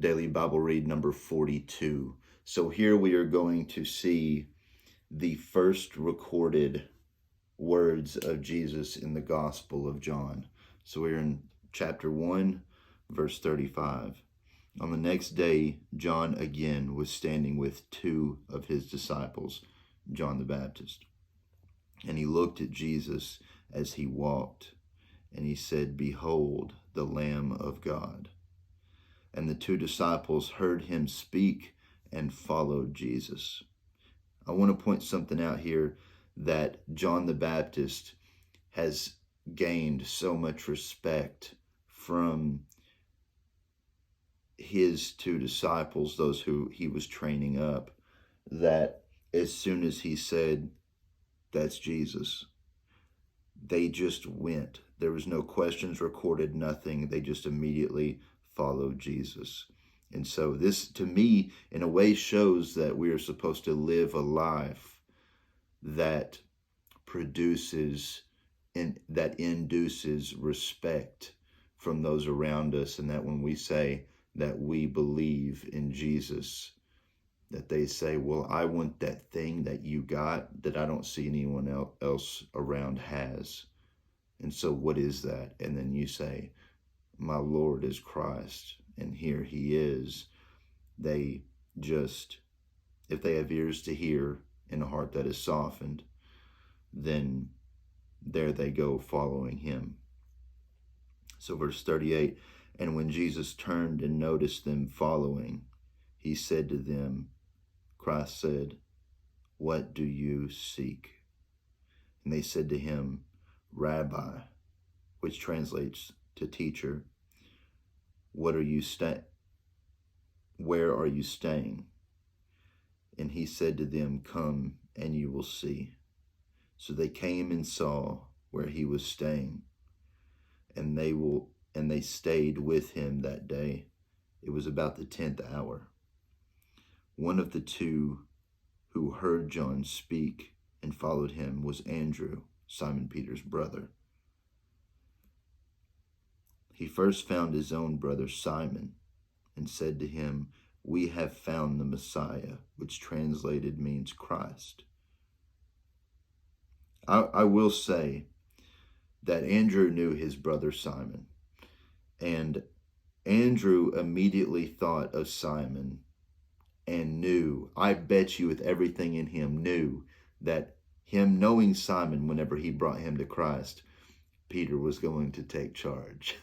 Daily Bible Read number 42. So here we are going to see the first recorded words of Jesus in the Gospel of John. So we're in chapter 1, verse 35. On the next day, John again was standing with two of his disciples, John the Baptist. And he looked at Jesus as he walked, and he said, "Behold, the Lamb of God." And the two disciples heard him speak and followed Jesus. I want to point something out here that John the Baptist has gained so much respect from his two disciples, those who he was training up, that as soon as he said, "That's Jesus," they just went. There was no questions recorded, nothing. They just immediately followed Jesus. And so this, to me, in a way shows that we are supposed to live a life that produces and that induces respect from those around us, and that when we say that we believe in Jesus, that they say, "Well, I want that thing that you got that I don't see anyone else around has." And so what is that? And then you say, "My Lord is Christ, and here he is." They just, if they have ears to hear and a heart that is softened, then there they go following him. So verse 38, and when Jesus turned and noticed them following, he said to them, Christ said, "What do you seek?" And they said to him, "Rabbi," which translates to teacher, "Where are you staying?" And he said to them, "Come and you will see." So they came and saw where he was staying, and they stayed with him that day. It was about the 10th hour. One of the two who heard John speak and followed him was Andrew, Simon Peter's brother. He first found his own brother Simon and said to him, "We have found the Messiah," which translated means Christ. I will say that Andrew knew his brother Simon, and Andrew immediately thought of Simon and knew, I bet you with everything in him, knew that him knowing Simon, whenever he brought him to Christ, Peter was going to take charge.